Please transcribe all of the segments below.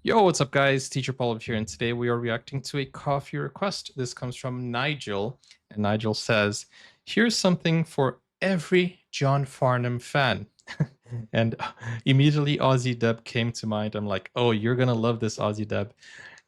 Yo, what's up, guys? Teacher Paul here, and today we are reacting to a coffee request. This comes from Nigel, and Nigel says, "Here's something for every John Farnham fan." And immediately Aussie Dub came to mind. I'm like, oh, you're gonna love this, Aussie Dub.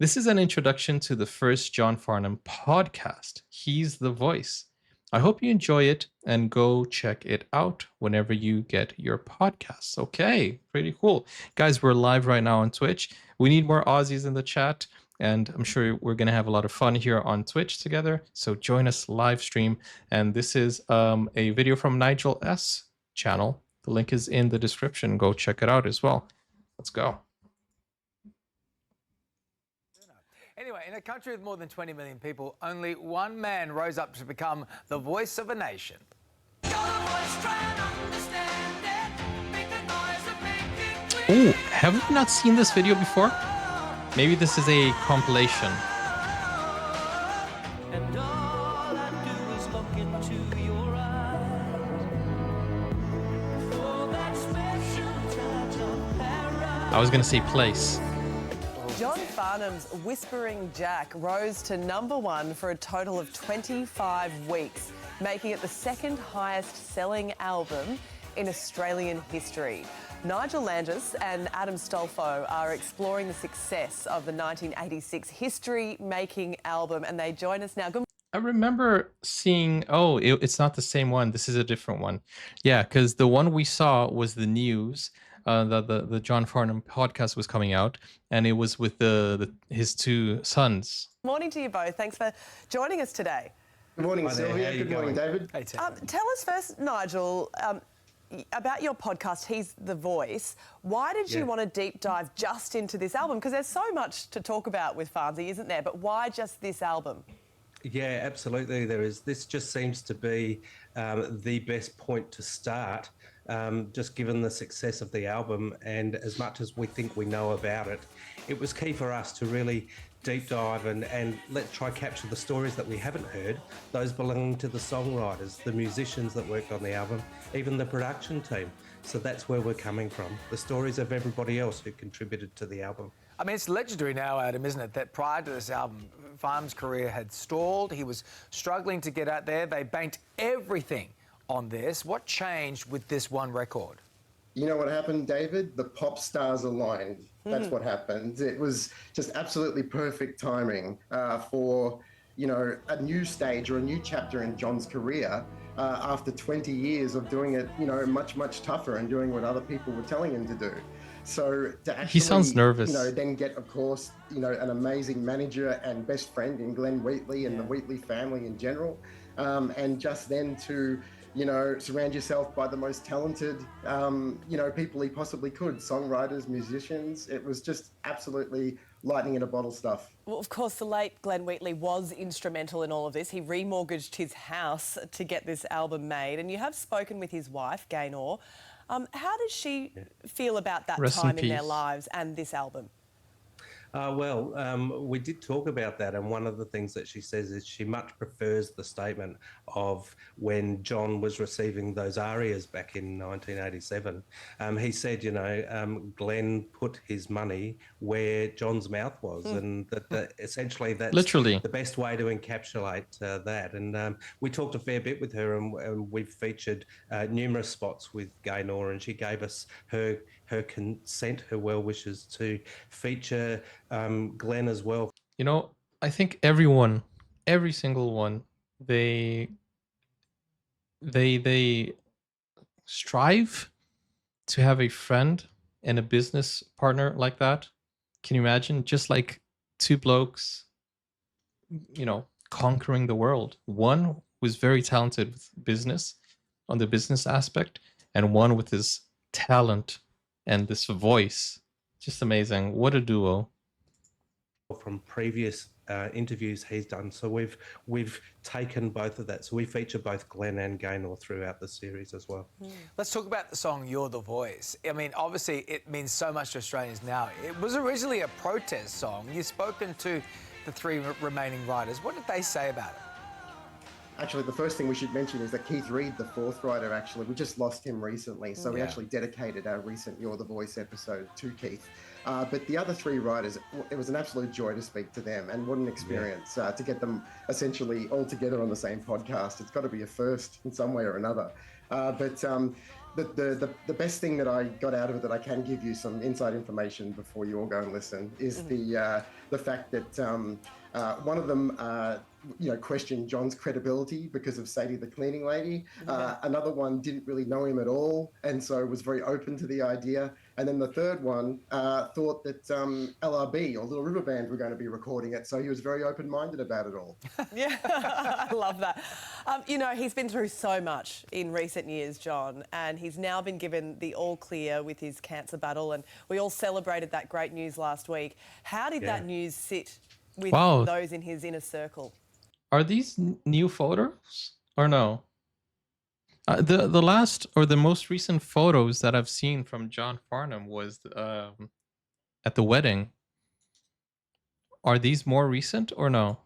This is an introduction to the first John Farnham podcast. He's the voice. I hope you enjoy it and go check it out whenever you get your podcasts. Okay, pretty cool. Guys, we're live right now on Twitch. We need more Aussies in the chat, and I'm sure we're going to have a lot of fun here on Twitch together. So join us live stream. And this is a video from Nigel S. channel. The link is in the description. Go check it out as well. Let's go. Anyway, in a country with more than 20 million people, only one man rose up to become the voice of a nation. Oh, have we not seen this video before? Maybe this is a compilation. I was gonna say place. John Farnham's Whispering Jack rose to #1 for a total of 25 weeks, making it the second highest selling album in Australian history. Nigel Landis and Adam Stolfo are exploring the success of the 1986 history-making album, and they join us now. Good I remember seeing, oh, it's not the same one. This is a different one. Yeah, because the one we saw was the news. The John Farnham podcast was coming out, and it was with his two sons. morning to you both. Thanks for joining us today. Good morning, Sylvia. Good morning, David. Hey, Tim. Tell us first, Nigel, about your podcast, He's the Voice. Why did you want to deep dive just into this album? Because there's so much to talk about with Farnsey, isn't there? But why just this album? Yeah, absolutely. There is. This just seems to be the best point to start, just given the success of the album and as much as we think we know about it. It was key for us to really deep dive and let's try capture the stories that we haven't heard, those belonging to the songwriters, the musicians that worked on the album, even the production team. So that's where we're coming from, the stories of everybody else who contributed to the album. I mean, it's legendary now, Adam, isn't it, that prior to this album, Farnham's career had stalled. He was struggling to get out there. They banked everything on this. What changed with this one record? You know what happened, David? The pop stars aligned. That's what happened. It was just absolutely perfect timing for, you know, a new stage or a new chapter in John's career after 20 years of doing it, you know, much, much tougher and doing what other people were telling him to do. So to actually, He sounds nervous. you know, then get, of course, you know, an amazing manager and best friend in Glenn Wheatley and the Wheatley family in general, and just then to, you know, surround yourself by the most talented, you know, people he possibly could, songwriters, musicians. It was just absolutely lightning in a bottle stuff. Well, of course, the late Glenn Wheatley was instrumental in all of this. He remortgaged his house to get this album made, and you have spoken with his wife, Gaynor. How does she feel about that Rest in time in their peace. lives and this album? We did talk about that, and one of the things that she says is she much prefers the statement of when John was receiving those arias back in 1987. He said, you know, Glenn put his money where John's mouth was, and essentially that's Literally. the best way to encapsulate that. And we talked a fair bit with her, and we've featured numerous spots with Gaynor, and she gave us her consent, her well wishes to feature Glenn as well. You know, I think everyone, every single one, they strive to have a friend and a business partner like that. Can you imagine? Just like two blokes, you know, conquering the world. One was very talented with business, on the business aspect, and one with his talent and this voice. Just amazing. What a duo. From previous interviews he's done, so we've taken both of that. So we feature both Glenn and Gaynor throughout the series as well. Let's talk about the song You're the Voice. I mean, obviously, it means so much to Australians now. It was originally a protest song. You've spoken to the three remaining writers. What did they say about it? Actually, the first thing we should mention is that Keith Reed, the fourth writer, actually, we just lost him recently. So we Yeah. actually dedicated our recent You're the Voice episode to Keith. But the other three writers, it was an absolute joy to speak to them. And what an experience to get them essentially all together on the same podcast. It's got to be a first in some way or another. The best thing that I got out of it that I can give you some inside information before you all go and listen is the fact that one of them questioned John's credibility because of Sadie the cleaning lady. Another one didn't really know him at all and so was very open to the idea. And then the third one thought that LRB or Little River Band were going to be recording it, so he was very open-minded about it all. Yeah, I love that. He's been through so much in recent years, John, and he's now been given the all clear with his cancer battle, and we all celebrated that great news last week. How did that news sit with Wow. those in his inner circle? Are these new photos or no? The last or the most recent photos that I've seen from John Farnham was at the wedding. Are these more recent or no?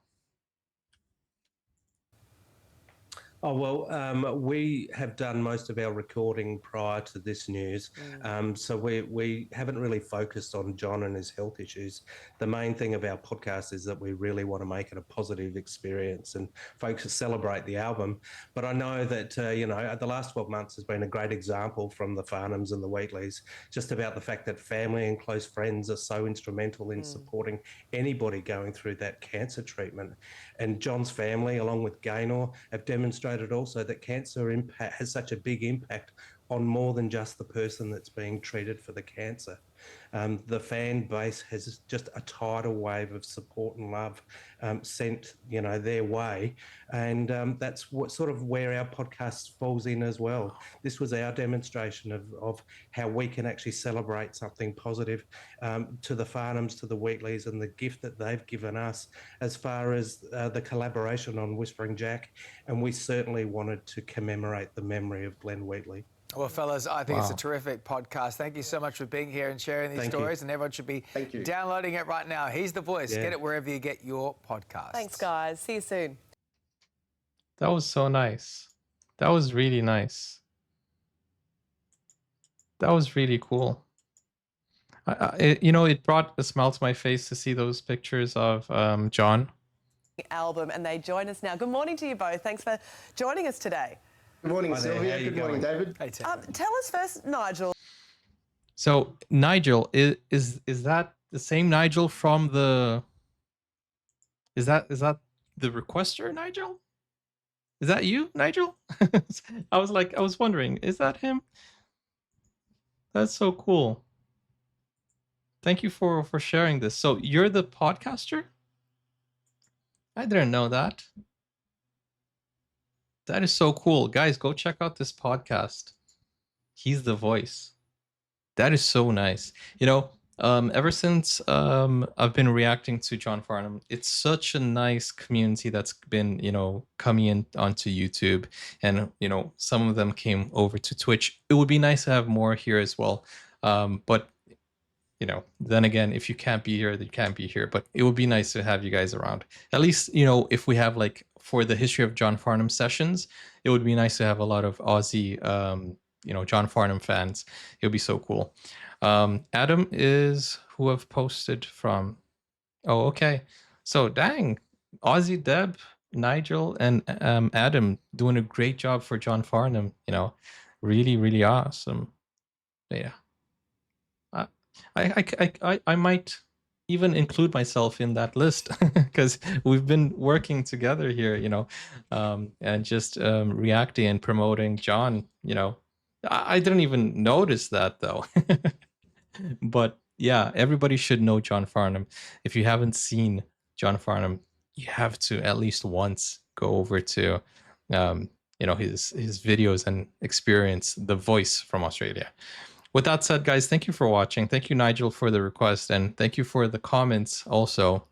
Oh, well, we have done most of our recording prior to this news. So we haven't really focused on John and his health issues. The main thing of our podcast is that we really want to make it a positive experience and folks celebrate the album. But I know that, the last 12 months has been a great example from the Farnhams and the Wheatleys, just about the fact that family and close friends are so instrumental in supporting anybody going through that cancer treatment. And John's family, along with Gaynor, have demonstrated also that cancer has such a big impact on more than just the person that's being treated for the cancer. The fan base has just a tidal wave of support and love sent, their way, and that's what sort of where our podcast falls in as well. This was our demonstration of how we can actually celebrate something positive to the Farnhams, to the Wheatleys, and the gift that they've given us as far as the collaboration on Whispering Jack, and we certainly wanted to commemorate the memory of Glenn Wheatley. Well, fellas, I think it's a terrific podcast. Thank you so much for being here and sharing these stories. And everyone should be downloading it right now. He's the voice. Get it wherever you get your podcasts. Thanks, guys. See you soon. That was so nice. That was really nice. That was really cool. It brought a smile to my face to see those pictures of John. Album, and they join us now. Good morning to you both. Thanks for joining us today. Good morning, Hi there. How Sylvia. you Good morning, going? David. Hey, Tim. Tell us first, Nigel. So Nigel, is that the same Nigel from the? Is that the requester, Nigel? Is that you, Nigel? I was wondering, is that him? That's so cool. Thank you for sharing this. So you're the podcaster? I didn't know that. That is so cool. Guys, go check out this podcast. He's the voice. That is so nice. Ever since I've been reacting to John Farnham, it's such a nice community that's been, coming in onto YouTube. And, some of them came over to Twitch. It would be nice to have more here as well. But, then again, if you can't be here, then you can't be here. But it would be nice to have you guys around. At least, if we have for the history of John Farnham sessions, it would be nice to have a lot of Aussie, John Farnham fans. It would be so cool. Adam is who I've posted from. Oh, okay. So dang, Aussie Deb, Nigel, and Adam doing a great job for John Farnham. Really, really awesome. Yeah. I might even include myself in that list because we've been working together here, and just reacting and promoting John. I didn't even notice that though. But yeah, everybody should know John Farnham. If you haven't seen John Farnham, you have to at least once go over to his videos and experience the voice from Australia. With that said, guys, thank you for watching. Thank you, Nigel, for the request, and thank you for the comments also.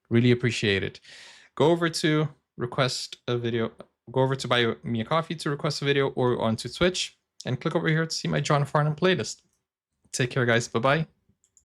Really appreciate it. Go over to request a video. Go over to Buy Me a Coffee to request a video, or onto Twitch, and click over here to see my John Farnham playlist. Take care, guys. Bye-bye.